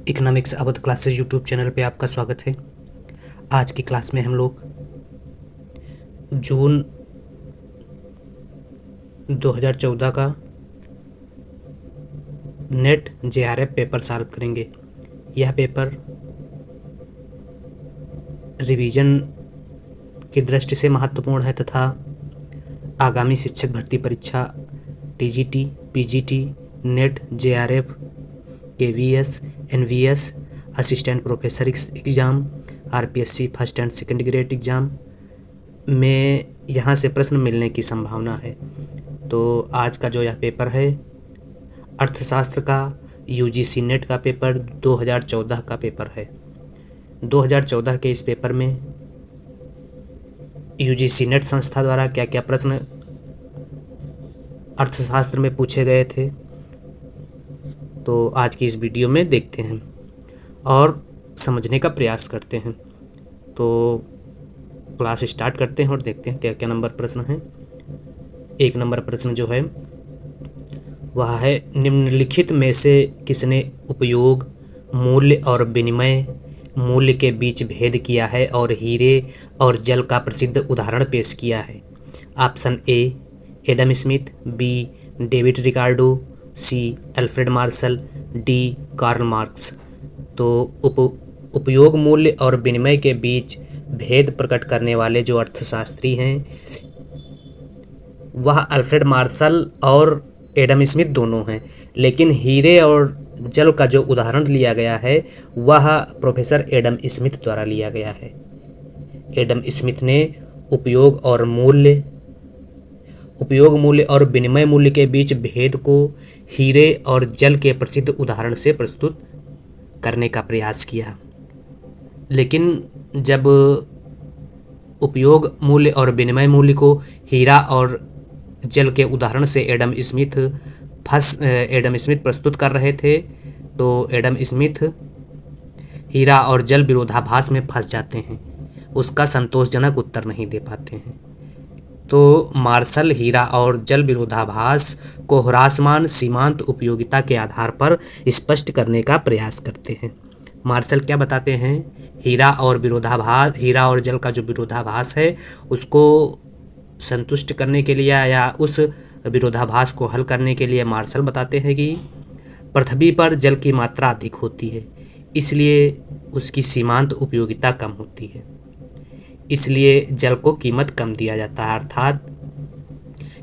Economics Awadh classes YouTube channel पे आपका स्वागत है। आज की क्लास में हम लोग जून 2014 का नेट जेआरएफ पेपर सॉल्व करेंगे। यह पेपर रिवीजन की दृष्टि से महत्वपूर्ण है तथा आगामी शिक्षक भर्ती परीक्षा TGT, PGT, NET, JRF, KVS, NVS, assistant professor exam, RPSC first and second grade exam में यहाँ से प्रश्न मिलने की संभावना है। तो आज का जो यह पेपर है अर्थशास्त्र का यूजीसी नेट का पेपर 2014 का पेपर है। 2014 के इस पेपर में यूजीसी नेट संस्था द्वारा क्या क्या प्रश्न अर्थशास्त्र में पूछे गए थे, तो आज की इस वीडियो में देखते हैं और समझने का प्रयास करते हैं। तो क्लास स्टार्ट करते हैं और देखते हैं क्या क्या नंबर प्रश्न हैं। 1 नंबर प्रश्न जो है वह है, निम्नलिखित में से किसने उपयोग, मूल्य और विनिमय मूल्य के बीच भेद किया है और हीरे और जल का प्रसिद्ध उदाहरण पेश किया है? Option A Adam Smith, B David Ricardo, C Alfred Marshall, D Karl Marx. तो उपयोग, मूल्य और विनिमय के बीच भेद प्रकट करने वाले जो अर्थशास्त्री हैं वह अल्फ्रेड मार्शल और एडम स्मिथ दोनों हैं, लेकिन हीरे और जल का जो उदाहरण लिया गया है वह प्रोफेसर एडम स्मिथ द्वारा लिया गया है। एडम स्मिथ ने उपयोग मूल्य और विनिमय मूल्य के बीच भेद को हीरे और जल के प्रसिद्ध उदाहरण से प्रस्तुत करने का प्रयास किया। लेकिन जब उपयोग मूल्य और विनिमय मूल्य को हीरा और जल के उदाहरण से एडम स्मिथ प्रस्तुत कर रहे थे, तो एडम स्मिथ हीरा और जल विरोधाभास में फंस जाते हैं, उसका संतोषजनक उत्तर नहीं दे पाते हैं। तो मार्शल हीरा और जल विरोधाभास को ह्रासमान सीमांत उपयोगिता के आधार पर स्पष्ट करने का प्रयास करते हैं। मार्शल क्या बताते हैं? हीरा और जल का जो विरोधाभास है उसको संतुष्ट करने के लिए या उस विरोधाभास को हल करने के लिए मार्शल बताते हैं कि पृथ्वी पर जल की मात्रा अधिक होती है, इसलिए उसकी सीमांत उपयोगिता कम होती है, इसलिए जल को कीमत कम दिया जाता है। अर्थात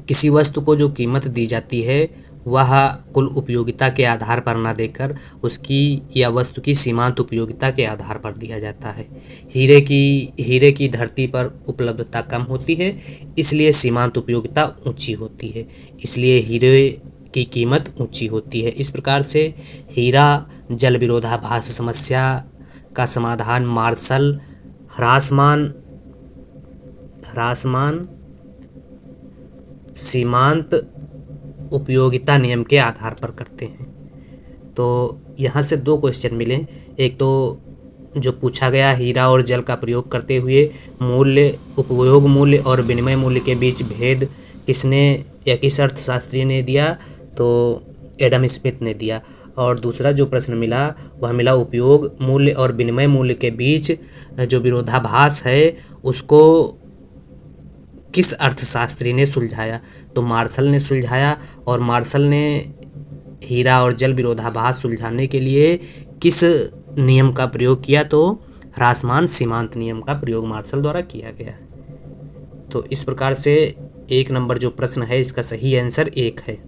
किसी वस्तु को जो कीमत दी जाती है वह कुल उपयोगिता के आधार पर ना देकर उसकी या वस्तु की सीमांत उपयोगिता के आधार पर दिया जाता है। हीरे की धरती पर उपलब्धता कम होती है, इसलिए सीमांत उपयोगिता ऊंची होती है, इसलिए हीरे की कीमत ऊंची होती है। इस प्रकार से हीरा जल विरोधाभास समस्या का समाधान मार्शल ह्रासमान सीमांत उपयोगिता नियम के आधार पर करते हैं। तो यहाँ से 2 क्वेश्चन मिले। एक तो जो पूछा गया हीरा और जल का प्रयोग करते हुए उपयोग मूल्य और विनिमय मूल्य के बीच भेद किसने या किस अर्थशास्त्री ने दिया? तो एडम स्मिथ ने दिया। और दूसरा जो प्रश्न मिला वह मिला उपयोग मूल्य और विनिमय मूल्य के बीच जो विरोधाभास है उसको किस अर्थशास्त्री ने सुलझाया? तो मार्शल ने सुलझाया। और मार्शल ने हीरा और जल विरोधाभास सुलझाने के लिए किस नियम का प्रयोग किया? तो ह्रासमान सीमांत नियम का प्रयोग मार्शल द्वारा किया गया। तो इस प्रकार से 1 नंबर जो प्रश्न है इसका सही आंसर 1 है।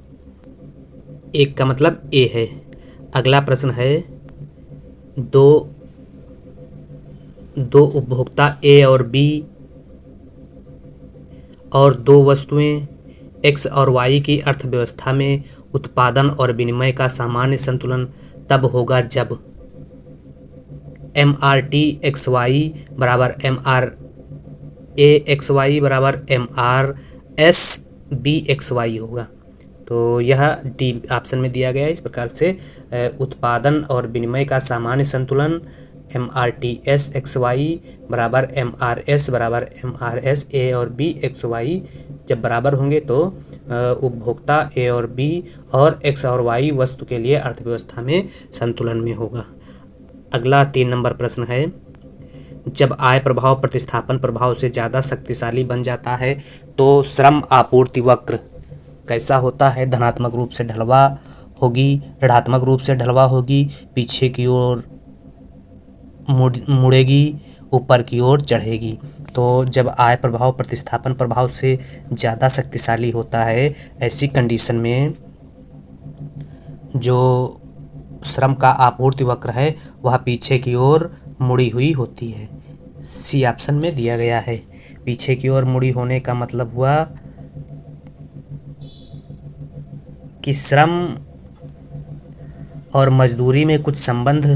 1 का मतलब ए है। अगला प्रश्न है, दो उपभोक्ता ए और बी और 2 वस्तुएं एक्स और वाई की अर्थव्यवस्था में उत्पादन और विनिमय का सामान्य संतुलन तब होगा जब MRT XY बराबर MRA XY बराबर MRS BXY होगा। तो यह डी ऑप्शन में दिया गया है। इस प्रकार से उत्पादन और विनिमय का सामान्य संतुलन MRTS XY बराबर MRS बराबर MRS A और B XY जब बराबर होंगे तो उपभोक्ता ए और बी और एक्स और वाई वस्तु के लिए अर्थव्यवस्था में संतुलन में होगा। अगला 3 नंबर प्रश्न है, जब आय प्रभाव प्रतिस्थापन प्रभाव से ज़्यादा शक्तिशाली बन जाता है तो श्रम आपूर्ति वक्र कैसा होता है? धनात्मक रूप से ढलवा होगी, ऋणात्मक रूप से ढलवा होगी, पीछे की ओर मुड़ेगी, ऊपर की ओर चढ़ेगी। तो जब आय प्रभाव प्रतिस्थापन प्रभाव से ज़्यादा शक्तिशाली होता है, ऐसी कंडीशन में जो श्रम का आपूर्ति वक्र है वह पीछे की ओर मुड़ी हुई होती है। सी ऑप्शन में दिया गया है। पीछे की ओर मुड़ी होने का मतलब हुआ कि श्रम और मजदूरी में कुछ संबंध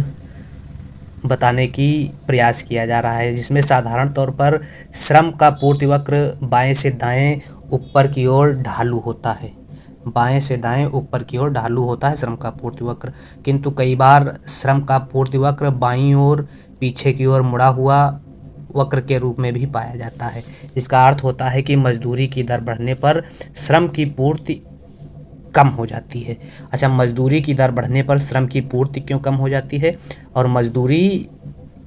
बताने की प्रयास किया जा रहा है, जिसमें साधारण तौर पर श्रम का पूर्ति वक्र बाएं से दाएं ऊपर की ओर ढालू होता है। बाएं से दाएं ऊपर की ओर ढालू होता है श्रम का पूर्ति वक्र, किंतु कई बार श्रम का पूर्ति वक्र बाईं ओर पीछे की ओर मुड़ा हुआ वक्र के रूप में भी पाया जाता है। इसका अर्थ होता है कि मजदूरी की दर बढ़ने पर श्रम की पूर्ति कम हो जाती है। अच्छा, मजदूरी की दर बढ़ने पर श्रम की पूर्ति क्यों कम हो जाती है? और मजदूरी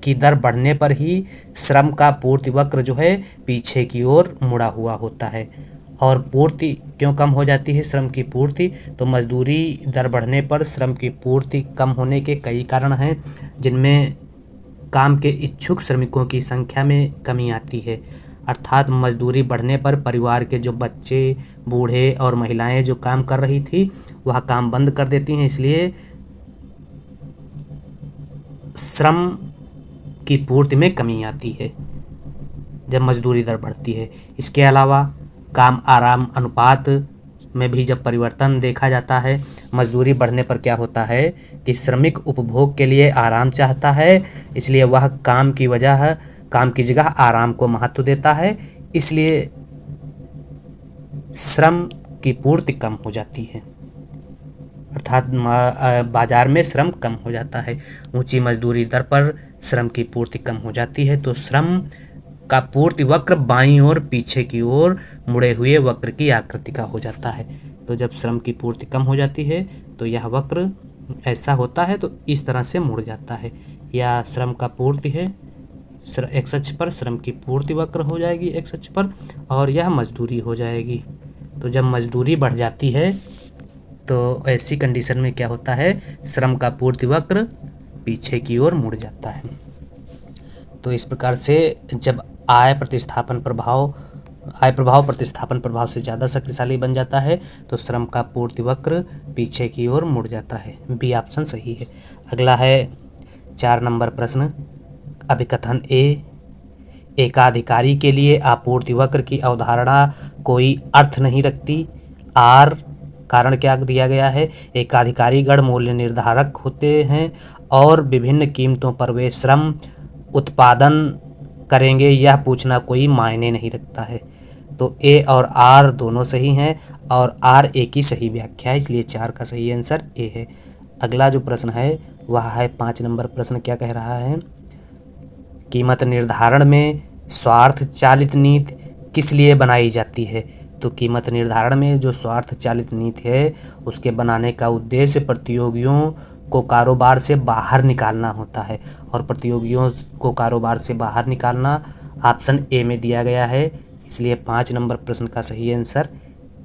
की दर बढ़ने पर ही श्रम का पूर्ति वक्र जो है पीछे की ओर मुड़ा हुआ होता है। और पूर्ति क्यों कम हो जाती है श्रम की पूर्ति? तो मजदूरी दर बढ़ने पर श्रम की पूर्ति कम होने के कई कारण हैं, जिनमें काम के इच्छुक श्रमिकों की संख्या में कमी आती है, अर्थात मजदूरी बढ़ने पर परिवार के जो बच्चे, बूढ़े और महिलाएं जो काम कर रही थी वह काम बंद कर देती हैं, इसलिए श्रम की पूर्ति में कमी आती है जब मजदूरी दर बढ़ती है। इसके अलावा काम आराम अनुपात में भी जब परिवर्तन देखा जाता है, मजदूरी बढ़ने पर क्या होता है कि श्रमिक उपभोग के लिए आराम चाहता है, इसलिए वह काम की जगह आराम को महत्व देता है, इसलिए श्रम की पूर्ति कम हो जाती है, अर्थात बाजार में श्रम कम हो जाता है। ऊंची मजदूरी दर पर श्रम की पूर्ति कम हो जाती है, तो श्रम का पूर्ति वक्र बाईं ओर पीछे की ओर मुड़े हुए वक्र की आकृति का हो जाता है। तो जब श्रम की पूर्ति कम हो जाती है तो यह वक्र ऐसा होता है, तो इस तरह से मुड़ जाता है। या श्रम का पूर्ति है, एक्स अक्ष पर श्रम की पूर्ति वक्र हो जाएगी एक्स अक्ष पर, और यह मजदूरी हो जाएगी। तो जब मजदूरी बढ़ जाती है तो ऐसी कंडीशन में क्या होता है, श्रम का पूर्ति वक्र पीछे की ओर मुड़ जाता है। तो इस प्रकार से जब आय प्रभाव प्रतिस्थापन प्रभाव से ज़्यादा शक्तिशाली बन जाता है तो श्रम का पूर्ति वक्र पीछे की ओर मुड़ जाता है। बी ऑप्शन सही है। अगला है 4 नंबर प्रश्न, अभिकथन ए, एकाधिकारी के लिए आपूर्ति वक्र की अवधारणा कोई अर्थ नहीं रखती। आर, कारण क्या दिया गया है? एकाधिकारी गण मूल्य निर्धारक होते हैं और विभिन्न कीमतों पर वे श्रम उत्पादन करेंगे, यह पूछना कोई मायने नहीं रखता है। तो ए और आर दोनों सही हैं और आर ए की सही व्याख्या है, इसलिए 4 का सही आंसर ए है। अगला जो प्रश्न है वह है 5 नंबर प्रश्न। क्या कह रहा है? कीमत निर्धारण में स्वार्थ चालित नीति किस लिए बनाई जाती है? तो कीमत निर्धारण में जो स्वार्थ चालित नीति है उसके बनाने का उद्देश्य प्रतियोगियों को कारोबार से बाहर निकालना होता है, और प्रतियोगियों को कारोबार से बाहर निकालना ऑप्शन ए में दिया गया है, इसलिए 5 नंबर प्रश्न का सही आंसर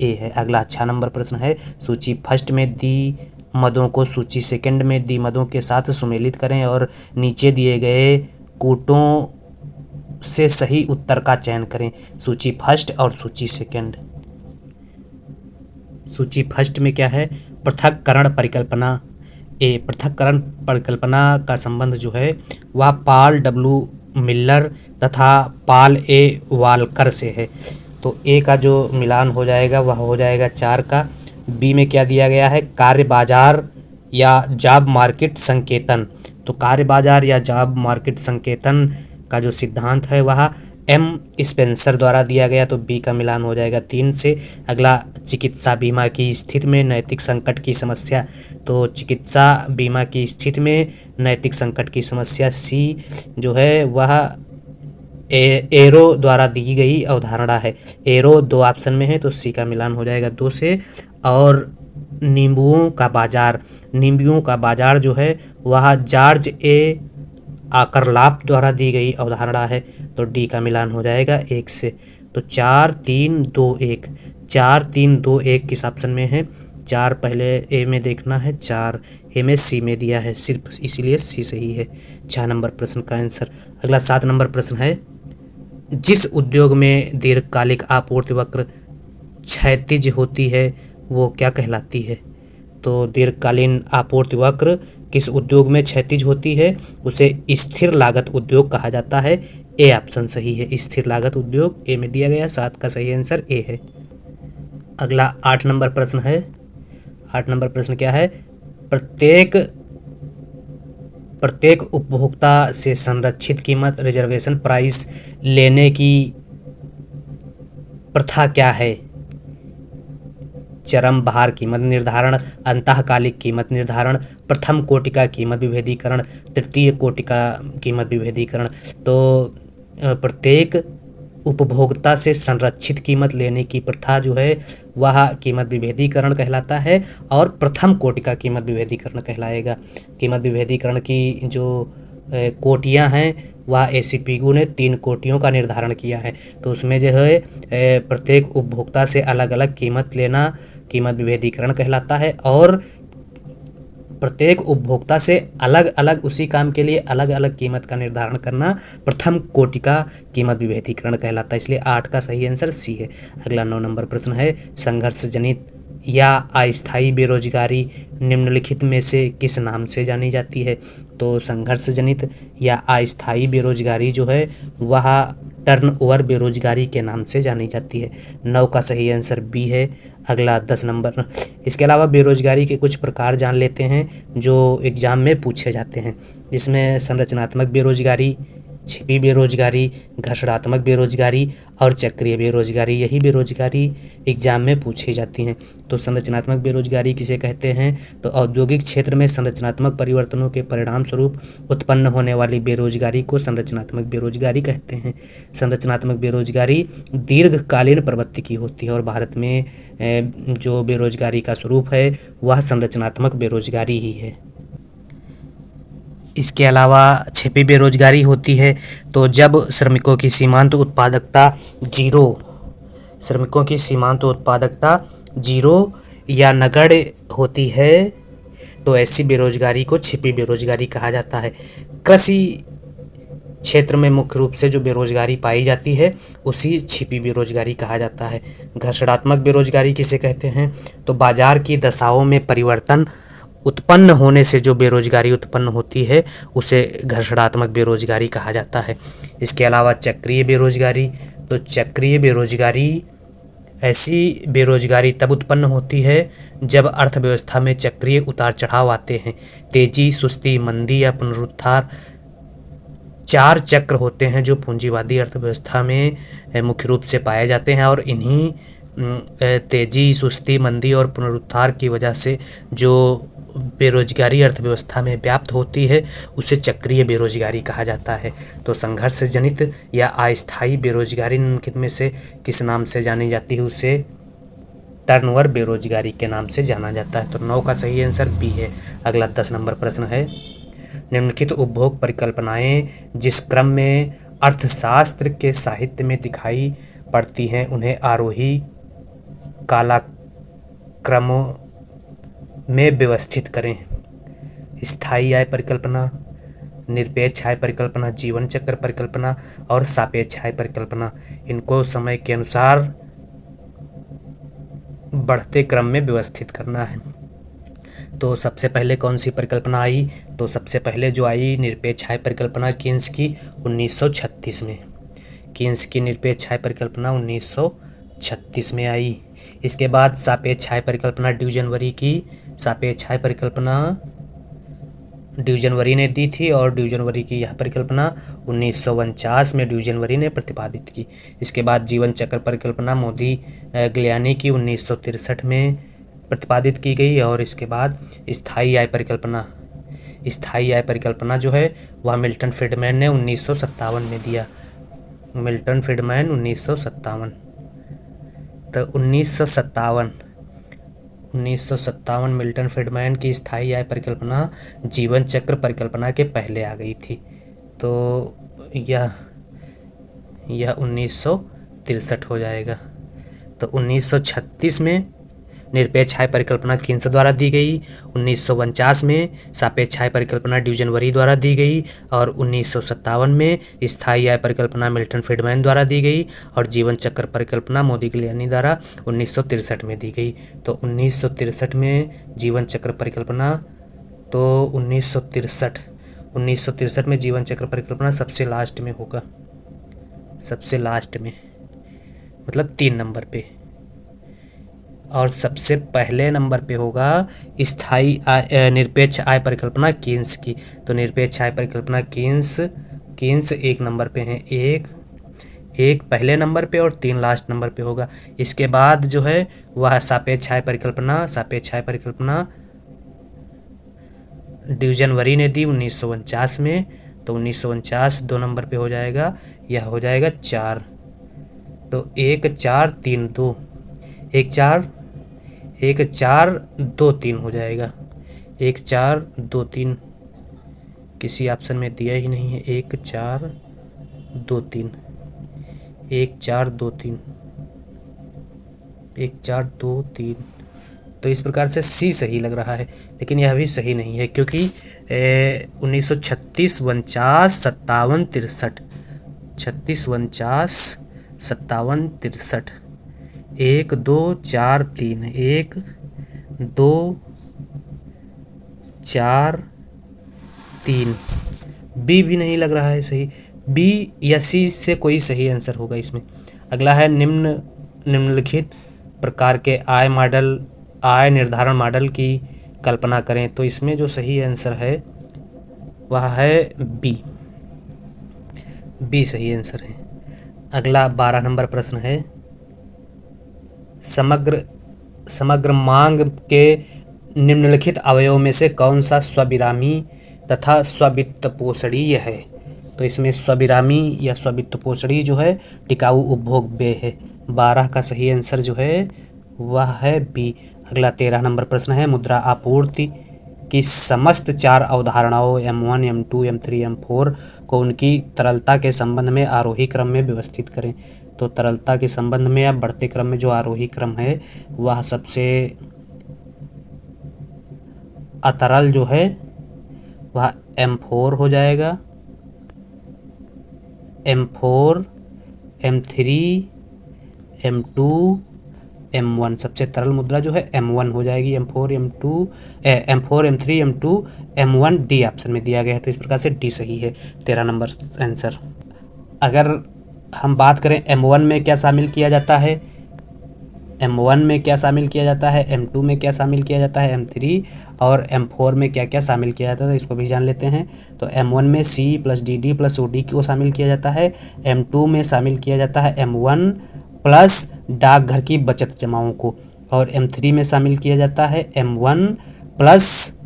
ए है। अगला 6 नंबर प्रश्न है, सूची फर्स्ट में दी मदों को सूची सेकंड में दी मदों के साथ सुमेलित करें और नीचे दिए गए कूटों से सही उत्तर का चयन करें। सूची फर्स्ट और सूची सेकंड। सूची फर्स्ट में क्या है? पृथक्करण परिकल्पना। ए, पृथक्करण परिकल्पना का संबंध जो है वह पॉल डब्ल्यू मिलर तथा पॉल ए वालकर से है। तो ए का जो मिलान हो जाएगा वह हो जाएगा 4 का। बी में क्या दिया गया है? कार्य बाजार या जॉब मार्केट संकेतन। तो कार्य बाजार या जॉब मार्केट संकेतन का जो सिद्धांत है वह एम स्पेंसर द्वारा दिया गया, तो बी का मिलान हो जाएगा 3 से। अगला चिकित्सा बीमा की स्थिति में नैतिक संकट की समस्या। तो चिकित्सा बीमा की स्थिति में नैतिक संकट की समस्या सी जो है वह एरो द्वारा दी गई अवधारणा है। एरो 2 ऑप्शन में है, तो सी का मिलान हो जाएगा 2 से। और नींबुओं का बाजार जो है वह जॉर्ज ए आकरलाप द्वारा दी गई अवधारणा है, तो डी का मिलान हो जाएगा 1 से। तो 4 3 2 1, 4 3 2 1 किस ऑप्शन में है? 4 पहले ए में देखना है, 4 ए में सी में दिया है, सिर्फ इसीलिए सी सही है 6 नंबर प्रश्न का आंसर। अगला 7 नंबर प्रश्न है, जिस उद्योग में दीर्घकालिक आपूर्ति वक्र क्षैतिज होती है वो क्या कहलाती है? तो दीर्घकालीन आपूर्ति वक्र किस उद्योग में क्षैतिज होती है? उसे स्थिर लागत उद्योग कहा जाता है। ए ऑप्शन सही है, स्थिर लागत उद्योग ए में दिया गया। 7 का सही आंसर ए है। अगला 8 नंबर प्रश्न है। 8 नंबर प्रश्न क्या है? प्रत्येक उपभोक्ता से संरक्षित कीमत रिजर्वेशन प्राइस लेने की प्रथा क्या है? चरम भार कीमत निर्धारण, अंतःकालिक कीमत निर्धारण, प्रथम कोटिका कीमत विभेदीकरण, तृतीय कोटिका कीमत विभेदीकरण। तो प्रत्येक उपभोक्ता से संरक्षित कीमत लेने की प्रथा जो है वह कीमत विभेदीकरण कहलाता है, और प्रथम कोटिका कीमत विभेदीकरण कहलाएगा। कीमत विभेदीकरण की जो कोटियां हैं वह एसीपीयू ने 3 कोटियों का निर्धारण किया है। तो उसमें जो है प्रत्येक उपभोक्ता से अलग अलग कीमत लेना कीमत विभेदीकरण कहलाता है, और प्रत्येक उपभोक्ता से अलग अलग उसी काम के लिए अलग अलग कीमत का निर्धारण करना प्रथम कोटि का कीमत विभेदीकरण कहलाता है। इसलिए 8 का सही आंसर सी है। अगला 9 नंबर प्रश्न है, संघर्ष जनित या अस्थायी बेरोजगारी निम्नलिखित में से किस नाम से जानी जाती है? तो संघर्ष जनित या अस्थायी बेरोजगारी जो है वह टर्नओवर बेरोजगारी के नाम से जानी जाती है। 9 का सही आंसर बी है। अगला 10 नंबर, इसके अलावा बेरोजगारी के कुछ प्रकार जान लेते हैं जो एग्जाम में पूछे जाते हैं। इसमें संरचनात्मक बेरोजगारी, छिपी बेरोजगारी, घर्षणात्मक बेरोजगारी और चक्रीय बेरोजगारी, यही बेरोजगारी एग्जाम में पूछी जाती हैं। तो संरचनात्मक बेरोजगारी किसे कहते हैं? तो औद्योगिक क्षेत्र में संरचनात्मक परिवर्तनों के परिणाम स्वरूप उत्पन्न होने वाली बेरोजगारी को संरचनात्मक बेरोजगारी कहते हैं। संरचनात्मक बेरोजगारी दीर्घकालीन प्रवृत्ति की होती है, और भारत में जो बेरोजगारी का स्वरूप है वह संरचनात्मक बेरोजगारी ही है। इसके अलावा छिपी बेरोजगारी होती है, तो जब श्रमिकों की सीमांत उत्पादकता जीरो या नगण्य होती है, तो ऐसी बेरोजगारी को छिपी बेरोजगारी कहा जाता है। कृषि क्षेत्र में मुख्य रूप से जो बेरोजगारी पाई जाती है उसी छिपी बेरोजगारी कहा जाता है। घर्षणात्मक बेरोजगारी किसे कहते हैं? तो बाजार की दशाओं में परिवर्तन उत्पन्न होने से जो बेरोजगारी उत्पन्न होती है उसे घर्षणात्मक बेरोजगारी कहा जाता है। इसके अलावा चक्रीय बेरोजगारी, तो चक्रीय बेरोजगारी ऐसी बेरोजगारी तब उत्पन्न होती है जब अर्थव्यवस्था में चक्रीय उतार चढ़ाव आते हैं। तेजी, सुस्ती, मंदी या पुनरुत्थान 4 चक्र होते हैं जो पूंजीवादी अर्थव्यवस्था में मुख्य रूप से पाए जाते हैं, और इन्हीं तेजी, सुस्ती, मंदी और पुनरुत्थान की वजह से जो बेरोजगारी अर्थव्यवस्था में व्याप्त होती है उसे चक्रीय बेरोजगारी कहा जाता है। तो संघर्ष जनित या अस्थायी बेरोजगारी निम्नलिखित में से किस नाम से जानी जाती है? उसे टर्नओवर बेरोजगारी के नाम से जाना जाता है। तो 9 का सही आंसर बी है। अगला 10 नंबर प्रश्न है, निम्नलिखित उपभोग परिकल्पनाएं जिस क्रम में अर्थशास्त्र के साहित्य में दिखाई पड़ती हैं उन्हें आरोही कालक्रमों में व्यवस्थित करें। स्थायी आय परिकल्पना, निरपेक्ष आय परिकल्पना, जीवन चक्र परिकल्पना और सापेक्ष आय परिकल्पना। इनको समय के अनुसार बढ़ते क्रम में व्यवस्थित करना है। तो सबसे पहले कौन सी परिकल्पना आई? तो सबसे पहले जो आई निरपेक्ष आय परिकल्पना कीन्स की 1936 में। कीन्स की निरपेक्ष आय परिकल्पना 1936 में आई। इसके बाद सापेक्ष आय परिकल्पना ड्यूजनवरी की। सापेक्ष आय परिकल्पना ड्यूजनवरी ने दी थी, और ड्यूजनवरी की यह परिकल्पना 1949 में ड्यूजनवरी ने प्रतिपादित की। इसके बाद जीवन चक्र परिकल्पना मोदी-गिलानी की 1963 में प्रतिपादित की गई, और इसके बाद स्थायी आय परिकल्पना जो है वह मिल्टन फ्रीडमैन ने 1957 में दिया। Milton Friedman 1957। तो 1957 मिल्टन फ्रीडमैन की स्थायी आय परिकल्पना जीवन चक्र परिकल्पना के पहले आ गई थी। तो यह 1963 हो जाएगा। तो 1936 में निरपेक्ष आय परिकल्पना कीन्स द्वारा दी गई, 1949 में सापेक्ष आय परिकल्पना ड्यूजनबरी द्वारा दी गई, और 1957 में स्थायी आय परिकल्पना मिल्टन फ्रीडमैन द्वारा दी गई, और जीवन चक्र परिकल्पना मोदिग्लियानी द्वारा 1963 में दी गई। तो 1963 में जीवन चक्र परिकल्पना, तो 1963 में जीवन चक्र परिकल्पना सबसे लास्ट में होगा, सबसे लास्ट में, मतलब 3 नंबर पे। और सबसे पहले नंबर पे होगा स्थायी आय निरपेक्ष आय परिकल्पना कीन्स की। तो निरपेक्ष आय परिकल्पना कीन्स 1 नंबर पे हैं, एक पहले नंबर पे और 3 लास्ट नंबर पे होगा। इसके बाद जो है वह सापेक्ष आय परिकल्पना ड्यूजनबरी ने दी 1949 में। तो 1949 2 नंबर पे हो जाएगा, यह हो जाएगा 4। तो 1 4 3 2, 1 4 2 3 हो जाएगा, 1 4 2 3, किसी ऑप्शन में दिया ही नहीं है। 1 4 2 3, 1 4 2 3, 1 4 2 3। तो इस प्रकार से सी सही लग रहा है, लेकिन यह भी सही नहीं है, क्योंकि 1936 49 57 63, 36 49 57 63, 1 2 4 3, 1 2 4 3। बी भी नहीं लग रहा है सही, बी या सी से कोई सही आंसर होगा इसमें। अगला है निम्नलिखित प्रकार के आय निर्धारण मॉडल की कल्पना करें। तो इसमें जो सही आंसर है वह है बी सही आंसर है। अगला 12 नंबर प्रश्न है, समग्र मांग के निम्नलिखित अवयवों में से कौन सा स्वाभिरामी तथा स्वावित्तपोषणीय है। तो इसमें स्वाभिरामी या स्वावित्तपोषणीय जो है टिकाऊ उपभोग व्यय है। 12 का सही आंसर जो है वह है बी। अगला 13 नंबर प्रश्न है, मुद्रा आपूर्ति की समस्त 4 अवधारणाओं M1 M2 M3 M4 को उनकी तरलता के संबंध में आरोही क्रम में व्यवस्थित करें। तो तरलता के संबंध में या बढ़ते क्रम में जो आरोही क्रम है वह सबसे अतरल जो है वह M4 हो जाएगा, M4 M3 M2 M1। सबसे तरल मुद्रा जो है M1 हो जाएगी, M4 M3 M2 M1 D option में दिया गया है। तो इस प्रकार से डी सही है 13 नंबर आंसर। अगर हम बात करें M1 में क्या शामिल किया जाता है, M1 में क्या शामिल किया जाता है, M2 में क्या शामिल किया जाता है, M3 और M4 में क्या क्या शामिल किया जाता है, इसको भी जान लेते हैं। तो M1 में C + DD + OD को शामिल किया जाता है, M2 में शामिल किया जाता है M1 प्लस डाकघर की बचत जमाओं को, और M3 में शामिल किया जाता है M1 प्लस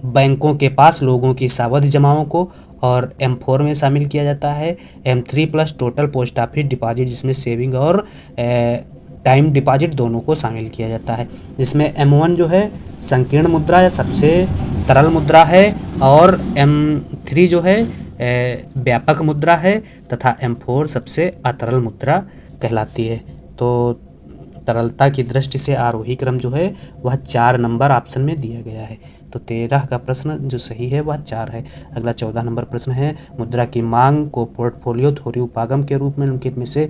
बैंकों के पास लोगों की सावधि जमाओं को, और M4 में शामिल किया जाता है M3 plus total post office deposit, जिसमें सेविंग और टाइम डिपॉजिट दोनों को शामिल किया जाता है। जिसमें M1 जो है संकीर्ण मुद्रा या सबसे तरल मुद्रा है, और M3 जो है व्यापक मुद्रा है, तथा M4 सबसे अतरल मुद्रा कहलाती है। तो तरलता की दृष्टि से आरोही क्रम जो है वह 4 नंबर ऑप्शन में दिया गया है। तो 13 का प्रश्न जो सही है वह 4 है। अगला 14 नंबर प्रश्न है, मुद्रा की मांग को पोर्टफोलियो थ्योरी उपागम के रूप में निम्नलिखित में से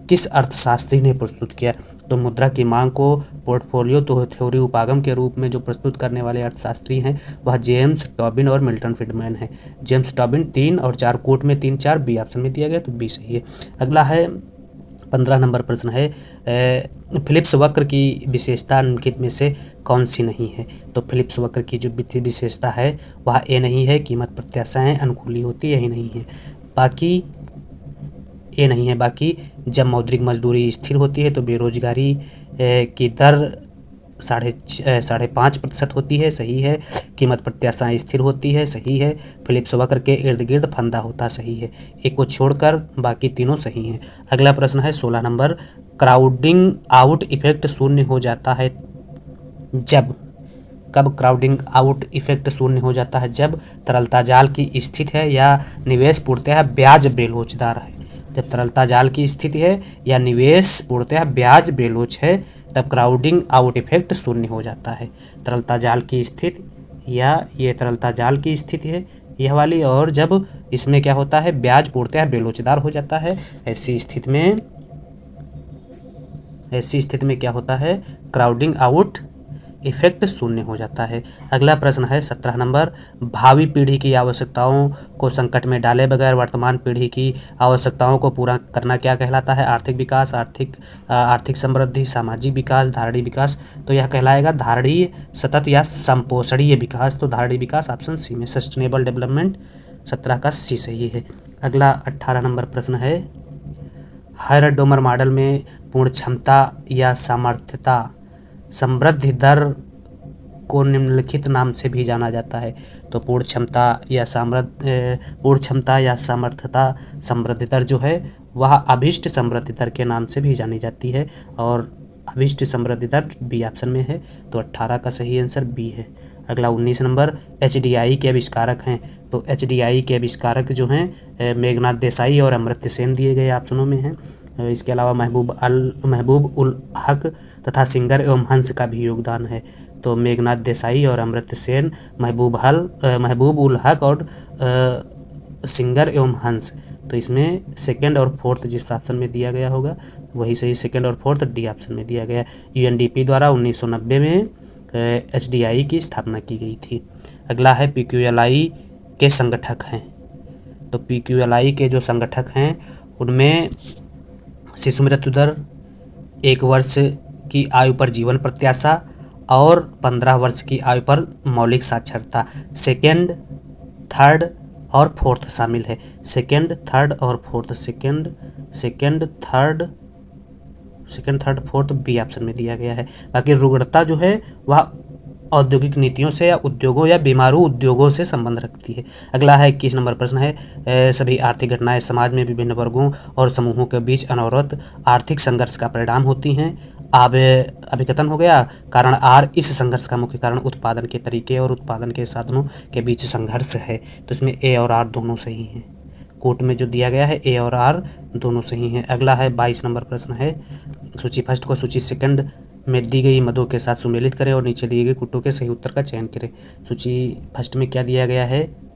किस अर्थशास्त्री ने प्रस्तुत किया। तो मुद्रा की मांग को पोर्टफोलियो थ्योरी उपागम के रूप में जो प्रस्तुत करने वाले अर्थशास्त्री हैं वह जेम्स टॉबिन और मिल्टन फ्रीडमैन है। जेम्स टॉबिन 3 और 4 कोट में 3 4 बी ऑप्शन में दिया गया, तो बी सही है। अगला है 15 नंबर प्रश्न है, फिलिप्स वक्र की विशेषता निम्नलिखित में से कौन सी नहीं है। तो फिलिप्स वक्र की जो विशेषता है वह ए नहीं है, कीमत प्रत्याशाएं अनुकूली होती यही नहीं है, बाकी ए नहीं है। बाकी जब मौद्रिक मजदूरी स्थिर होती है तो बेरोजगारी की दर 5.5% होती है, सही है। कीमत प्रत्याशाएं स्थिर होती है, सही है। फिलिप्स वक्र के इर्द गिर्द फंदा होता, सही है। एक को छोड़कर बाकी तीनों सही हैं। अगला प्रश्न है 16 नंबर, क्राउडिंग आउट इफेक्ट शून्य हो जाता है जब। कब क्राउडिंग आउट इफेक्ट शून्य हो जाता है? जब तरलता जाल की स्थिति है या निवेश पूर्णतः ब्याज बेलोचदार है। जब तरलता जाल की स्थिति है या निवेश पूर्णतः ब्याज बेलोच है तब क्राउडिंग आउट इफेक्ट शून्य हो जाता है। तरलता जाल की स्थिति या ये तरलता जाल की स्थिति है यह वाली, और जब इसमें क्या होता है ब्याज पूर्णतः बेलोचदार हो जाता है, ऐसी स्थिति में क्या होता है क्राउडिंग आउट इफेक्ट शून्य हो जाता है। अगला प्रश्न है 17 नंबर, भावी पीढ़ी की आवश्यकताओं को संकट में डाले बगैर वर्तमान पीढ़ी की आवश्यकताओं को पूरा करना क्या कहलाता है? आर्थिक विकास, आर्थिक समृद्धि, सामाजिक विकास, धारणीय विकास। तो यह कहलाएगा धारणीय, सतत या संपोषणीय विकास। तो धारणीय विकास ऑप्शन सी में, सस्टेनेबल डेवलपमेंट 17 का सी सही है। अगला 18 नंबर प्रश्न है, हायर-डोमर मॉडल में पूर्ण क्षमता या सामर्थ्यता समृद्धि दर को निम्नलिखित नाम से भी जाना जाता है। तो पूर्ण क्षमता या सामर्थ्यता समृद्धि दर जो है वह अभिष्ट समृद्धि दर के नाम से भी जानी जाती है, और अभिष्ट समृद्धि दर बी ऑप्शन में है। तो 18 का सही आंसर बी है। अगला 19 नंबर, एचडीआई के आविष्कारक हैं। तो एचडीआई के आविष्कारक जो हैं मेघनाथ देसाई और अमर्त्य सेन दिए गए ऑप्शनों में हैं। इसके अलावा महबूब उल हक तथा सिंगर एवं हंस का भी योगदान है। तो मेघनाथ देसाई और अमर्त्य सेन, महबूब उल हक और सिंगर एवं हंस। तो इसमें सेकंड और फोर्थ जिस ऑप्शन में दिया गया होगा वही सही, सेकंड और फोर्थ डी ऑप्शन में दिया गया। यूएनडीपी द्वारा 1990 में एचडीआई की स्थापना की गई थी। अगला है पीक्यूएलआई के संगठक हैं। तो पीक्यूएलआई के जो संगठक हैं उनमें शिशु मृत्यु दर, 1 वर्ष की आयु पर जीवन प्रत्याशा और 15 वर्ष की आयु पर मौलिक साक्षरता, सेकंड, थर्ड और फोर्थ शामिल है। सेकंड, थर्ड और fourth, second, third, fourth B option में दिया गया है। बाकी रुग्णता जो है वह औद्योगिक नीतियों से या उद्योगों या बीमारू उद्योगों से संबंध रखती है। अगला है 21 नंबर प्रश्न है, सभी आर्थिक घटनाएं समाज में विभिन्न वर्गों और समूहों के बीच अनवरत आर्थिक संघर्ष का परिणाम होती हैं। अभिकथन हो गया। कारण आर, इस संघर्ष का मुख्य कारण उत्पादन के तरीके और उत्पादन के साधनों के बीच संघर्ष है। तो इसमें ए और आर दोनों सही हैं। कोट में जो दिया गया है ए और आर दोनों सही हैं। अगला है 22 नंबर प्रश्न है, सूची फर्स्ट को सूची सेकंड में दी गई मदों के साथ सुमेलित करें और नीचे दिए गए कुटों के सही उत्तर का चयन करें। सूची फर्स्ट में क्या दिया गया है,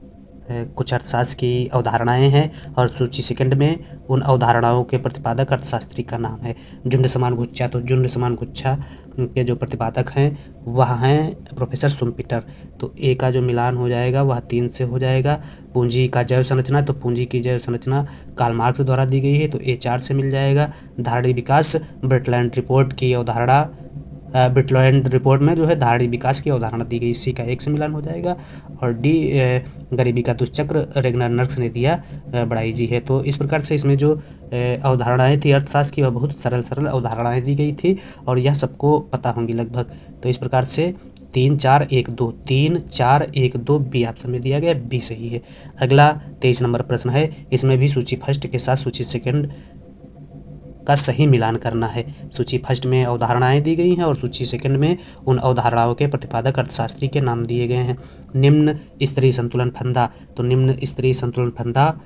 कुछ अर्थशास्त्र की अवधारणाएं हैं, और सूची सेकंड में उन अवधारणाओं के प्रतिपादक अर्थशास्त्री का नाम है झुंड समान गुच्छा। तो झुंड समान गुच्छा के जो प्रतिपादक हैं वह हैं प्रोफेसर शुम्पीटर। तो ए का जो मिलान हो जाएगा वह 3 से हो जाएगा। पूंजी का जैव संरचना, तो पूंजी की जैव संरचना कार्ल मार्क्स द्वारा दी गई है, तो ए 4 से मिल जाएगा। धारणीय विकास, ब्रिटलैंड रिपोर्ट की अवधारणा, ब्रिटलैंड रिपोर्ट में जो है धारणीय विकास की अवधारणा दी गई, सी का 1 से मिलान हो जाएगा। और डी गरीबी का दुष्चक्र रेगनर नर्क्स ने दिया, बड़ा इजी है। तो इस प्रकार से इसमें जो अवधारणाएं थी अर्थशास्त्र की वह बहुत सरल अवधारणाएं दी गई थी और यह सबको पता होंगी लगभग। तो इस प्रकार से 3 4 1 2 3 4 1 2 बी ऑप्शन में दिया गया, बी सही है। अगला 23 नंबर प्रश्न है, इसमें भी सूची फर्स्ट के साथ सूची सेकंड का सही मिलान करना है। सूची फर्स्ट में अवधारणाएं दी गई हैं और सूची सेकंड में उन अवधारणाओं के प्रतिपादक अर्थशास्त्री के नाम दिए गए हैं। निम्न स्तरीय संतुलन फंदा, तो निम्न स्तरीय संतुलन फंदा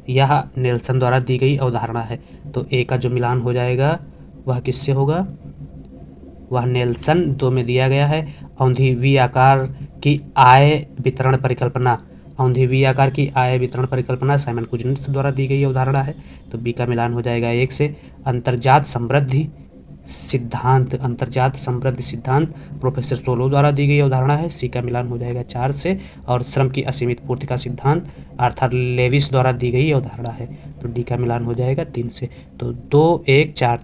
यह नेल्सन द्वारा दी गई अवधारणा है। तो ए का जो मिलान हो जाएगा वह किससे होगा, वह नेल्सन 2 में दिया गया है। औंधी वी आकार की आय वितरण परिकल्पना, औंधी वी आकार की आय वितरण परिकल्पना साइमन कुजनेट्स द्वारा दी गई अवधारणा है, तो बी का मिलान हो जाएगा 1 से। अंतर्जात समृद्धि सिद्धांत प्रोफेसर सोलो द्वारा दी गई अवधारणा है, सी का मिलान हो जाएगा 4 से। और श्रम की असीमित पूर्ति का सिद्धांत आर्थर लेविस द्वारा दी गई अवधारणा है, तो डी का मिलान हो जाएगा 3 से। तो 2 1 4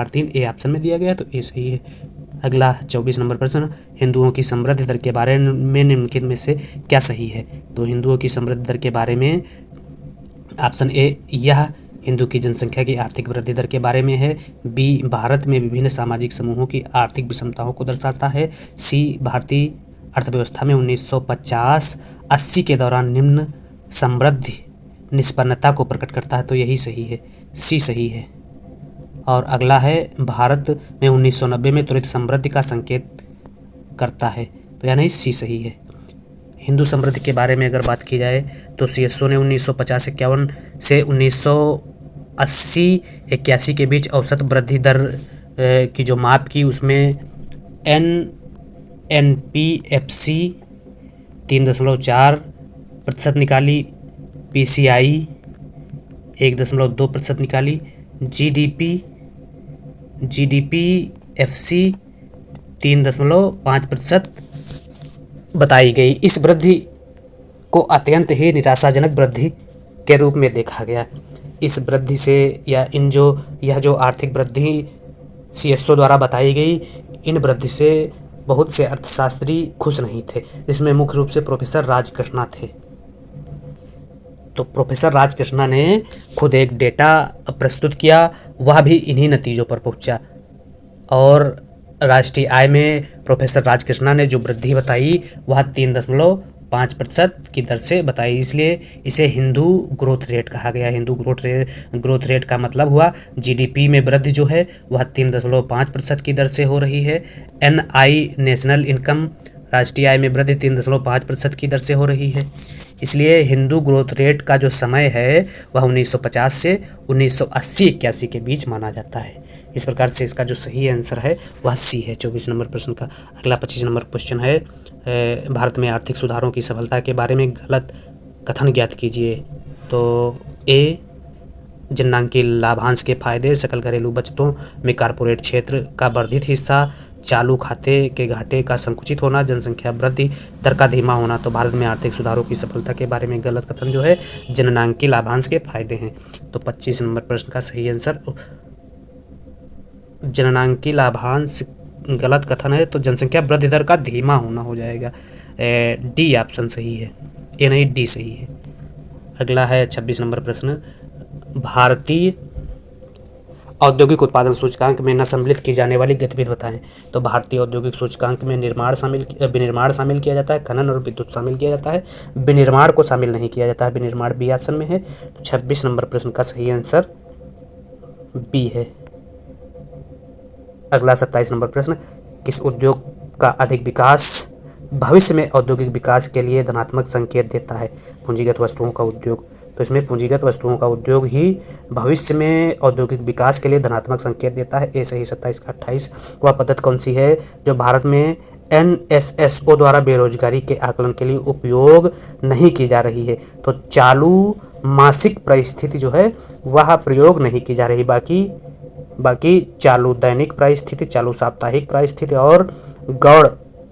3 ए ऑप्शन में दिया गया, तो ए सही है। अगला 24 नंबर प्रश्न, हिंदुओं की समृद्धि दर के बारे में निम्नलिखित में से क्या सही है। तो हिंदुओं की समृद्धि दर के बारे में ऑप्शन ए, यह हिंदू की जनसंख्या की आर्थिक वृद्धि दर के बारे में है। बी, भारत में विभिन्न सामाजिक समूहों की आर्थिक विषमताओं को दर्शाता है। सी, भारतीय अर्थव्यवस्था में 1950-80 के दौरान निम्न समृद्धि निष्पन्नता को प्रकट करता है, तो यही सही है, सी सही है। और अगला है, भारत में 1990 में त्वरित समृद्धि का संकेत करता है, तो यानी सी सही है। हिंदू समृद्धि के बारे में अगर बात की जाए तो सीएसओ ने 1950-51 से 1980-81 के बीच औसत वृद्धि दर की जो माप की, उसमें NNPFC 3.4% निकाली, PCI 1.2% निकाली, GDPFC 3.5% बताई गई। इस वृद्धि को अत्यंत ही निराशाजनक वृद्धि के रूप में देखा गया। इस वृद्धि से यह जो आर्थिक वृद्धि सीएसओ द्वारा बताई गई, इन वृद्धि से बहुत से अर्थशास्त्री खुश नहीं थे, जिसमें मुख्य रूप से प्रोफेसर राजकृष्णा थे। तो प्रोफेसर राजकृष्णा ने खुद एक डेटा प्रस्तुत किया, वह भी इन्हीं नतीजों पर पहुंचा। और राष्ट्रीय आय में प्रोफेसर राजकृष्णा ने जो वृद्धि बताई वह 3.5% की दर से बताई, इसलिए इसे हिंदू ग्रोथ रेट कहा गया। हिंदू ग्रोथ रेट का मतलब हुआ जीडीपी में वृद्धि जो है वह 3.5% की दर से हो रही है। एनआई नेशनल इनकम, राष्ट्रीय आय में वृद्धि 3.5% की दर से हो रही है। इसलिए हिंदू ग्रोथ रेट का जो समय है वह 1950 से 1980-81 के बीच माना जाता है। इस प्रकार से इसका जो सही आंसर है वह सी है 24 नंबर प्रश्न का। अगला 25 नंबर क्वेश्चन है, भारत में आर्थिक सुधारों की सफलता के बारे में गलत कथन ज्ञात कीजिए। तो ए, जननांकी लाभांश के फायदे, सकल घरेलू बचतों में कारपोरेट क्षेत्र का वर्धित हिस्सा, चालू खाते के घाटे का संकुचित होना, जनसंख्या वृद्धि दर का धीमा होना। तो भारत में आर्थिक सुधारों की सफलता के बारे में गलत कथन जो है जननांकी लाभांश के फायदे हैं। तो 25 नंबर प्रश्न का सही आंसर जननांकी लाभांश गलत कथन है, तो जनसंख्या वृद्धि दर का धीमा होना हो जाएगा। डी ऑप्शन सही है, ए नहीं डी सही है। अगला है 26 नंबर प्रश्न, भारतीय औद्योगिक उत्पादन सूचकांक में न सम्मिलित की जाने वाली गतिविधि बताएं। तो भारतीय औद्योगिक सूचकांक में विनिर्माण शामिल किया जाता है, खनन और विद्युत शामिल किया जाता है, विनिर्माण को शामिल नहीं किया जाता है। विनिर्माण बी ऑप्शन में है। तो 26 नंबर प्रश्न का सही आंसर बी है। अगला 27 नंबर प्रश्न, किस उद्योग का अधिक विकास भविष्य में औद्योगिक विकास के लिए धनात्मक संकेत देता है? पूंजीगत वस्तुओं का उद्योग। तो इसमें पूंजीगत वस्तुओं का उद्योग ही भविष्य में औद्योगिक विकास के लिए धनात्मक संकेत देता है। ए सही। 27 का 28। वह पद्धति कौन सी है जो भारत में NSSO द्वारा बेरोजगारी के आकलन के लिए उपयोग नहीं की जा रही है? तो चालू मासिक परिस्थिति जो है वह प्रयोग नहीं की जा रही, बाकी चालू दैनिक परिस्थिति, चालू साप्ताहिक परिस्थिति और गौड़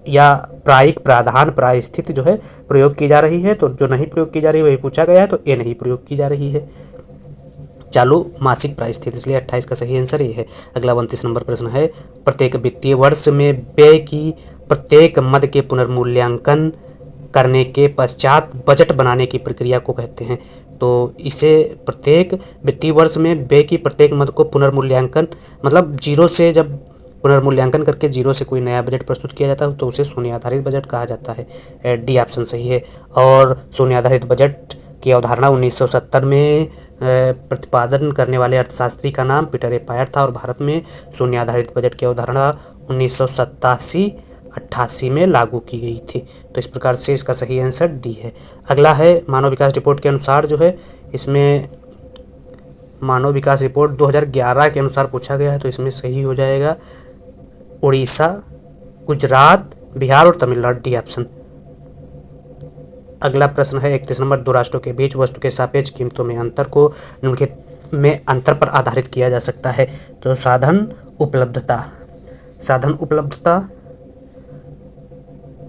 या प्रायिक प्राधान परिस्थिति जो है प्रयोग की जा रही है। तो जो नहीं प्रयोग की जा रही है वही पूछा गया है, तो ये नहीं प्रयोग की जा रही है चालू मासिक परिस्थिति, इसलिए 28 का सही आंसर ये है। अगला 29 नंबर प्रश्न है, प्रत्येक वित्तीय वर्ष में व्यय की प्रत्येक मद के पुनर्मूल्यांकन करने के पश्चात बजट बनाने की प्रक्रिया को कहते हैं। तो इसे प्रत्येक वित्तीय वर्ष में व्यय की प्रत्येक मद को पुनर्मूल्यांकन, मतलब जीरो से जब पुनर्मूल्यांकन करके जीरो से कोई नया बजट प्रस्तुत किया जाता है तो उसे शून्य आधारित बजट कहा जाता है। डी ऑप्शन सही है। और शून्य आधारित बजट की अवधारणा 1970 में प्रतिपादन करने वाले अर्थशास्त्री का नाम पीटर ए पायर था, और भारत में शून्य आधारित बजट की अवधारणा 1987-88 में लागू की गई थी। तो इस प्रकार से इसका सही आंसर डी है। अगला है मानव विकास रिपोर्ट के अनुसार जो है, इसमें मानव विकास रिपोर्ट 2011 के अनुसार पूछा गया है, तो इसमें सही हो जाएगा उड़ीसा, गुजरात, बिहार और तमिलनाडु, डी ऑप्शन। अगला प्रश्न है 31 नंबर, दो राष्ट्रों के बीच वस्तु के सापेक्ष कीमतों में अंतर को निम्नलिखित में अंतर पर आधारित किया जा सकता है। तो साधन उपलब्धता,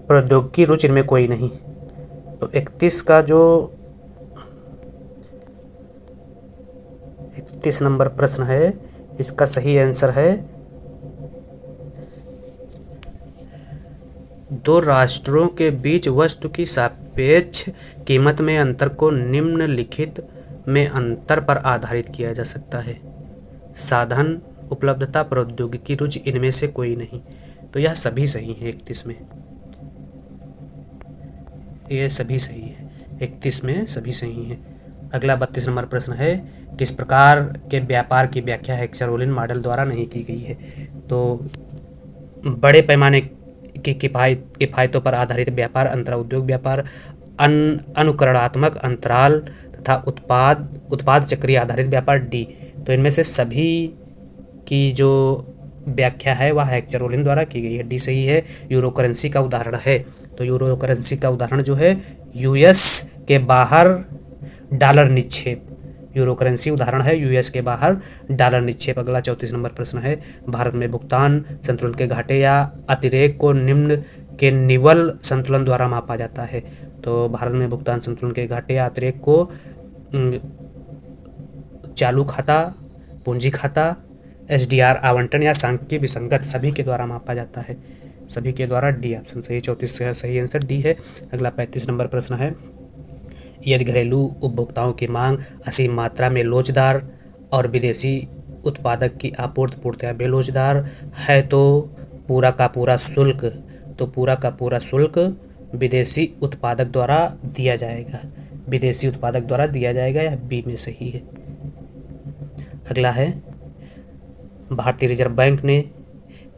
प्रौद्योगिकी रुचि इनमें कोई नहीं। तो 31 नंबर प्रश्न है, इसका सही आंसर है दो राष्ट्रों के बीच वस्तु की सापेक्ष कीमत में अंतर को निम्नलिखित में अंतर पर आधारित किया जा सकता है। साधन उपलब्धता, प्रौद्योगिकी रुचि इनमें से कोई नहीं। तो यह सभी सही है 31 में, ये सभी सही है 31 में सभी सही हैं। अगला 32 नंबर प्रश्न है, किस प्रकार के व्यापार की व्याख्या हेक्सर-ओलिन मॉडल द्वारा नहीं की गई है? तो बड़े पैमाने की किफ़ायतों पर आधारित व्यापार, अंतर उद्योग व्यापार, अनुकरणात्मक अंतराल तथा उत्पाद चक्रीय आधारित व्यापार डी। तो इनमें से सभी की जो व्याख्या है वह हेक्चर रोलिन द्वारा की गई है, डी सही है। यूरो करेंसी का उदाहरण है, तो यूरो करेंसी का उदाहरण जो है यूएस के बाहर डॉलर निक्षेप, यूरो करेंसी उदाहरण है यूएस के बाहर डॉलर निक्षेप। अगला 34 नंबर प्रश्न है, भारत में भुगतान संतुलन के घाटे या अतिरेक को निम्न के निवल संतुलन द्वारा मापा जाता है। तो भारत में भुगतान संतुलन के घाटे या अतिरेक को चालू खाता, पूंजी खाता, एसडीआर आवंटन या सांख्यिकीय विसंगत सभी के द्वारा मापा जाता है, सभी के द्वारा। डी ऑप्शन सही, 34 का सही आंसर डी है। अगला 35 नंबर प्रश्न है, यदि घरेलू उपभोक्ताओं की मांग असीम मात्रा में लोचदार और विदेशी उत्पादक की आपूर्ति पूर्णतया बेलोचदार है तो पूरा का पूरा शुल्क विदेशी उत्पादक द्वारा दिया जाएगा, विदेशी उत्पादक द्वारा दिया जाएगा, यह बी में सही है। अगला है, भारतीय रिजर्व बैंक ने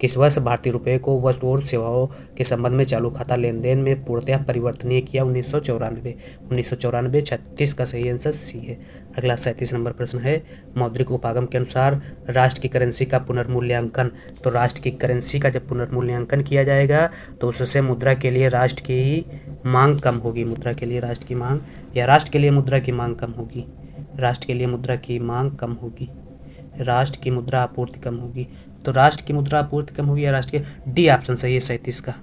किस वर्ष भारतीय रुपये को वस्तु और सेवाओं के संबंध में चालू खाता लेन देन में पूर्णतः परिवर्तनीय किया? 1994। 36 का सही आंसर सी है। अगला 37 नंबर प्रश्न है, मौद्रिक उपागम के अनुसार राष्ट्र की करेंसी का पुनर्मूल्यांकन। तो राष्ट्र की करेंसी का जब पुनर्मूल्यांकन किया जाएगा तो उससे मुद्रा के लिए राष्ट्र की मांग कम होगी, मुद्रा के लिए राष्ट्र की मांग या राष्ट्र के लिए मुद्रा की मांग कम होगी, राष्ट्र के लिए मुद्रा की मांग कम होगी, राष्ट्र की मुद्रा आपूर्ति कम होगी। तो राष्ट्र की मुद्रा आपूर्ति कम होगी या राष्ट्र के, डी ऑप्शन सही है 37 का,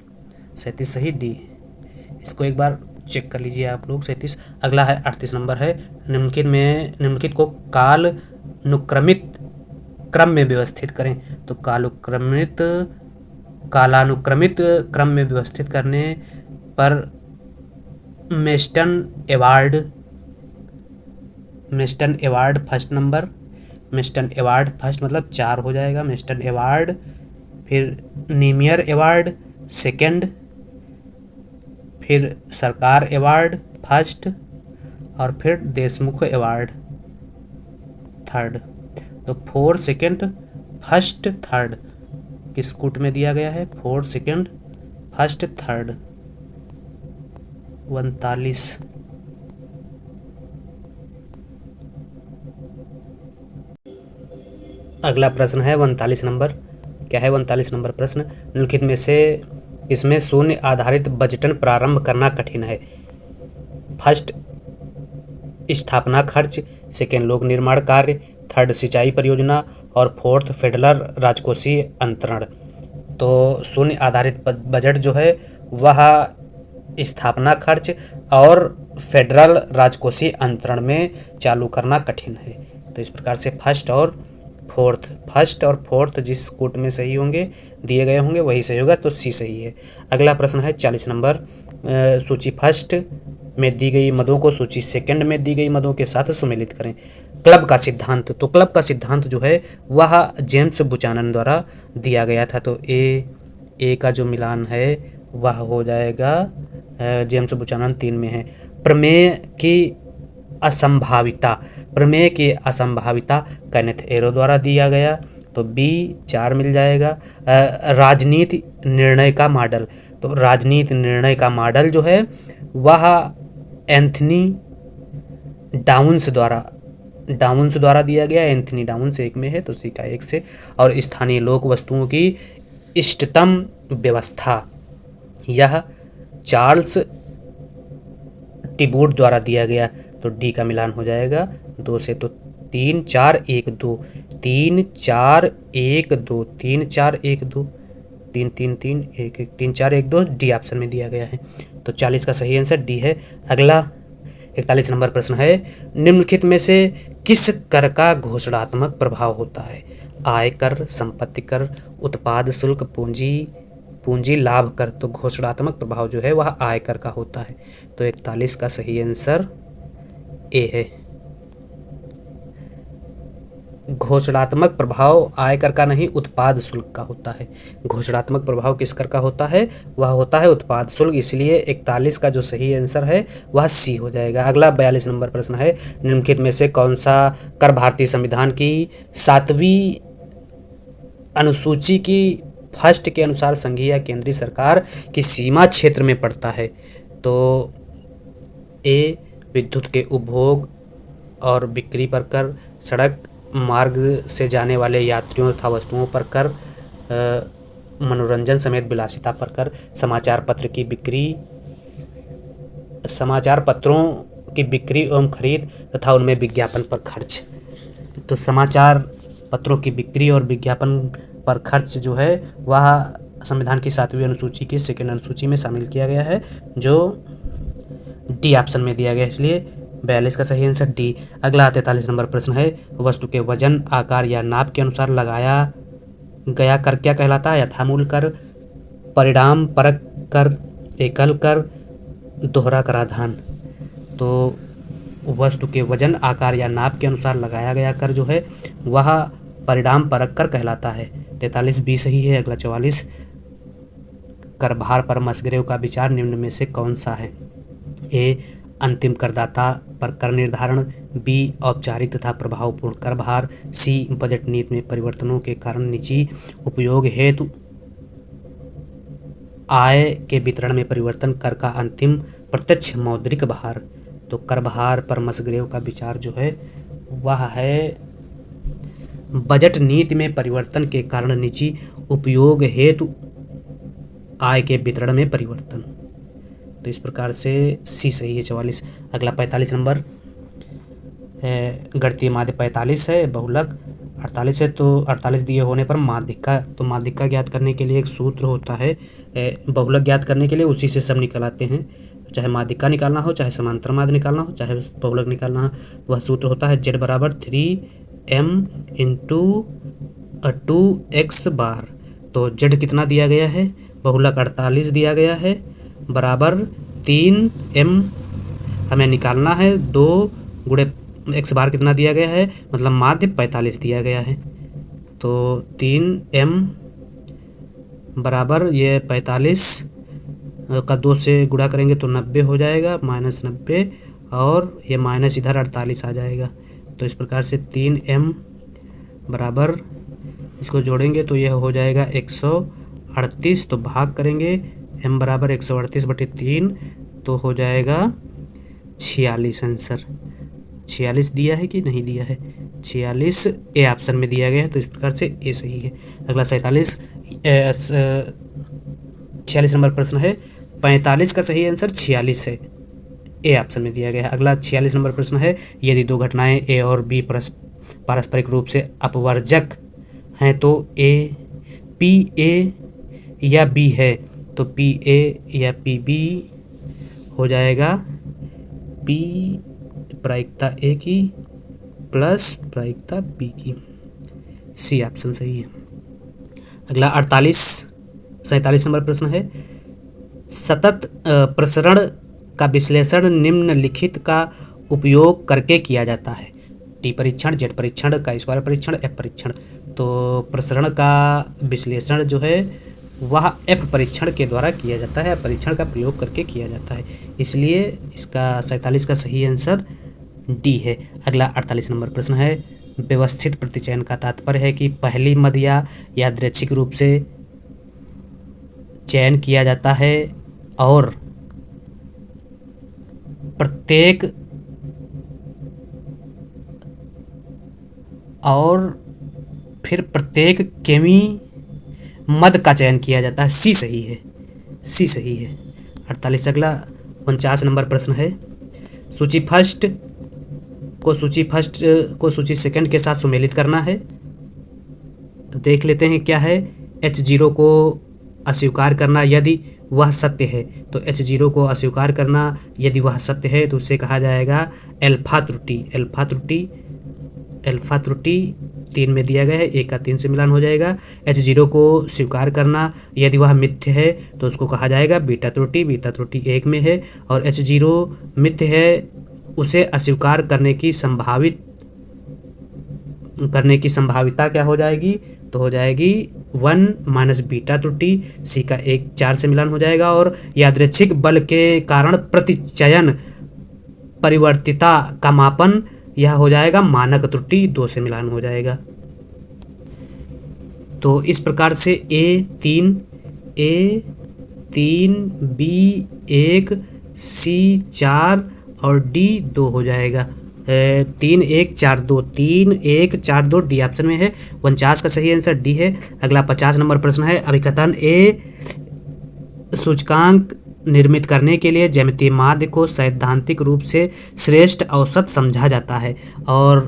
37 सही डी। इसको एक बार चेक कर लीजिए आप लोग 37। अगला है 38 नंबर है, निम्नलिखित को कालानुक्रमित क्रम में व्यवस्थित करें। तो कालानुक्रमित क्रम में व्यवस्थित करने पर Meston award first number, Meston award first मतलब 4 हो जाएगा, मेस्टन एवार्ड, फिर नीमियर एवार्ड सेकंड, फिर सरकार एवार्ड फर्स्ट और फिर देशमुख एवार्ड थर्ड। तो 4 सेकंड फर्स्ट थर्ड किस कूट में दिया गया है? 4 सेकंड फर्स्ट थर्ड 39। अगला प्रश्न है 39 नंबर, क्या है 39 नंबर प्रश्न, निम्नलिखित में से इसमें शून्य आधारित बजटन प्रारंभ करना कठिन है? फर्स्ट स्थापना खर्च, सेकेंड लोक निर्माण कार्य, थर्ड सिंचाई परियोजना और फोर्थ फेडरल राजकोषीय अंतरण। तो शून्य आधारित बजट जो है वह स्थापना खर्च और फेडरल राजकोषीय अंतरण में चालू करना कठिन है। तो इस प्रकार से फर्स्ट और फोर्थ जिस कूट में सही होंगे दिए गए होंगे वही सही होगा, तो सी सही है। अगला प्रश्न है 40 नंबर, सूची फर्स्ट में दी गई मदों को सूची सेकंड में दी गई मदों के साथ सम्मिलित करें। क्लब का सिद्धांत, तो क्लब का सिद्धांत जो है वह जेम्स बुचानन द्वारा दिया गया था। तो ए का जो मिलान है वह हो जाएगा जेम्स बुचानन 3 में है। प्रमेय की असंभाविता केनेथ एरो द्वारा दिया गया, तो बी 4 मिल जाएगा। राजनीति निर्णय का मॉडल, तो राजनीति निर्णय का मॉडल जो है वह एंथनी डाउन्स द्वारा दिया गया, एंथनी डाउन्स 1 में है, तो सी का 1 से। और स्थानीय लोक वस्तुओं की इष्टतम व्यवस्था, यह चार्ल्स टिबूट द्वारा दिया गया, तो डी का मिलान हो जाएगा 2 से। तो 3 4 1 2 3 4 1 2 3 4 1 2 3 3 3 1 1 3 4 1 2 डी ऑप्शन में दिया गया है। तो 40 का सही आंसर डी है। अगला 41 नंबर प्रश्न है, निम्नलिखित में से किस कर का घोषणात्मक प्रभाव होता है? आयकर, संपत्ति कर, उत्पाद शुल्क, पूंजी लाभ कर। तो घोषणात्मक प्रभाव जो है वह आयकर का होता है। तो 41 का सही आंसर ए है। घोषणात्मक प्रभाव आयकर का नहीं उत्पाद शुल्क का होता है। घोषणात्मक प्रभाव किस कर का होता है? वह होता है उत्पाद शुल्क, इसलिए 41 का जो सही आंसर है वह सी हो जाएगा। अगला 42 नंबर प्रश्न है, निम्नलिखित में से कौन सा कर भारतीय संविधान की 7वीं अनुसूची की फर्स्ट के अनुसार संघीय या केंद्रीय सरकार की सीमा क्षेत्र में पड़ता है। तो ए विद्युत के उपभोग और बिक्री पर कर, सड़क मार्ग से जाने वाले यात्रियों तथा वस्तुओं पर कर, मनोरंजन समेत विलासिता पर कर, समाचार पत्रों की बिक्री एवं खरीद तथा उनमें विज्ञापन पर खर्च। तो समाचार पत्रों की बिक्री और विज्ञापन पर खर्च जो है वह संविधान की 7वीं अनुसूची की सेकेंड अनुसूची में शामिल किया गया है, जो डी ऑप्शन में दिया गया है, इसलिए 42 का सही आंसर डी। अगला 43 नंबर प्रश्न है, वस्तु के वजन, आकार या नाप के अनुसार लगाया गया कर क्या कहलाता है? यथामूल कर, परिणाम परक कर, एकल कर, दोहरा कराधान। तो वस्तु के वजन, आकार या नाप के अनुसार लगाया गया कर जो है वह परिणाम परक कर कहलाता है। 43 बी सही है। अगला 44, कर भार पर मसग्रेव का विचार निम्न में से कौन सा है? ए अंतिम करदाता पर कर निर्धारण, बी औपचारिक तथा प्रभावपूर्ण कर भार, सी बजट नीति में परिवर्तनों के कारण निजी उपयोग हेतु आय के वितरण में परिवर्तन, कर का अंतिम प्रत्यक्ष मौद्रिक भार। तो कर भार पर मसग्रेव का विचार जो है वह है बजट नीति में परिवर्तन के कारण निजी उपयोग हेतु आय के वितरण में परिवर्तन। तो इस प्रकार से सी सही है 44। अगला 45 नंबर गणितीय माध्य 45 है, बहुलक 48 है। तो 48 दिए होने पर माध्यिका, तो माध्यिका ज्ञात करने के लिए एक सूत्र होता है, बहुलक ज्ञात करने के लिए उसी से सब निकल आते हैं। चाहे माध्यिका निकालना हो, चाहे समांतर माध्य निकालना हो, चाहे बहुलक निकालना हो, वह सूत्र होता है z बराबर 3m इंटू 2x बार। तो z कितना दिया गया है? बहुलक 48 दिया गया है, बराबर 3m हमें निकालना है, 2 गुणे x बार कितना दिया गया है, मतलब माध्य 45 दिया गया है। तो 3m बराबर ये 45 का 2 से गुणा करेंगे तो 90 हो जाएगा, -90, और ये माइनस इधर 48 आ जाएगा। तो इस प्रकार से 3m बराबर, इसको जोड़ेंगे तो यह हो जाएगा 138, तो भाग करेंगे m बराबर 138/3, तो हो जाएगा 46 आंसर। 46 दिया है कि नहीं दिया है? 46 ए ऑप्शन में दिया गया है, तो इस प्रकार से ए सही है। अगला 46 नंबर प्रश्न है, 45 का सही आंसर 46 है, ए ऑप्शन में दिया गया है। अगला 46 नंबर प्रश्न है, यदि दो घटनाएं ए और बी पारस्परिक रूप से अपवर्जक हैं तो ए पी ए या बी है, तो पी ए या पी बी हो जाएगा पी प्रायिकता ए की प्लस प्रायिकता बी की, सी ऑप्शन सही है। अगला 47 नंबर प्रश्न है, सतत प्रसरण का विश्लेषण निम्नलिखित का उपयोग करके किया जाता है। टी परीक्षण, जेड परीक्षण, का स्क्वायर परीक्षण, एफ परीक्षण। तो प्रसरण का विश्लेषण जो है वह एफ परीक्षण के द्वारा किया जाता है, परीक्षण का प्रयोग करके किया जाता है, इसलिए इसका 47 का सही आंसर डी है। अगला 48 नंबर प्रश्न है, व्यवस्थित प्रतिचयन का तात्पर्य है कि पहली मद या यादृच्छिक रूप से चयन किया जाता है और फिर प्रत्येक केमी मद का चयन किया जाता है। सी सही है, सी सही है 48। अगला 49 नंबर प्रश्न है, सूची फर्स्ट को सूची सेकंड के साथ सुमेलित करना है। देख लेते हैं क्या है। H0 को अस्वीकार करना यदि वह सत्य है, तो H0 को अस्वीकार करना यदि वह सत्य है तो उसे कहा जाएगा अल्फा त्रुटि। अल्फा त्रुटि 3 में दिया गया है, ए का 3 से मिलान हो जाएगा। H0 को स्वीकार करना यदि वह मिथ्य है तो उसको कहा जाएगा बीटा त्रुटि। बीटा त्रुटि 1 में है, और H0 मिथ्य है उसे अस्वीकार करने की संभाविता क्या हो जाएगी, तो हो जाएगी 1 माइनस बीटा त्रुटि। सी का 1 4 से मिलान हो जाएगा, और यादृच्छिक बल के कारण प्रतिचयन परिवर्तिता का मापन यह हो जाएगा मानक त्रुटि, 2 से मिलान हो जाएगा। तो इस प्रकार से A3 B1 C4 और D2 हो जाएगा। 3 1 4 2 3 1 4 2 डी ऑप्शन में है। 49 का सही आंसर डी है। अगला 50 नंबर प्रश्न है, अभिकथन ए सूचकांक निर्मित करने के लिए ज्यामितीय माध्य को सैद्धांतिक रूप से श्रेष्ठ औसत समझा जाता है, और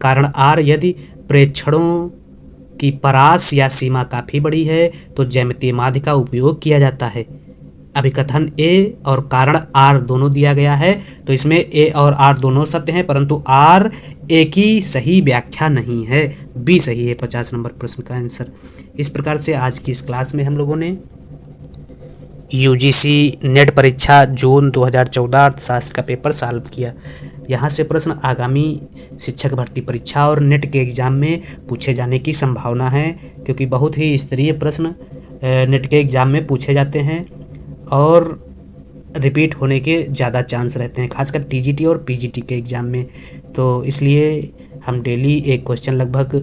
कारण आर यदि प्रेक्षणों की परास या सीमा काफ़ी बड़ी है तो ज्यामितीय माध्य का उपयोग किया जाता है। अभिकथन ए और कारण आर दोनों दिया गया है, तो इसमें ए और आर दोनों सत्य हैं, परंतु आर ए की सही व्याख्या नहीं है। बी सही है 50 नंबर प्रश्न का आंसर। इस प्रकार से आज की इस क्लास में हम लोगों ने यूजीसी नेट परीक्षा जून 2014 अर्थशास्त्र का पेपर सॉल्व किया। यहाँ से प्रश्न आगामी शिक्षक भर्ती परीक्षा और नेट के एग्ज़ाम में पूछे जाने की संभावना है, क्योंकि बहुत ही स्तरीय प्रश्न नेट के एग्ज़ाम में पूछे जाते हैं और रिपीट होने के ज़्यादा चांस रहते हैं, खासकर टीजीटी और पीजीटी के एग्ज़ाम में। तो इसलिए हम डेली एक क्वेश्चन लगभग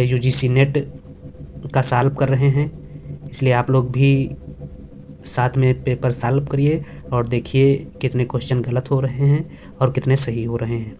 यूजीसी नेट का सॉल्व कर रहे हैं। इसलिए आप लोग भी साथ में पेपर सॉल्व करिए और देखिए कितने क्वेश्चन गलत हो रहे हैं और कितने सही हो रहे हैं।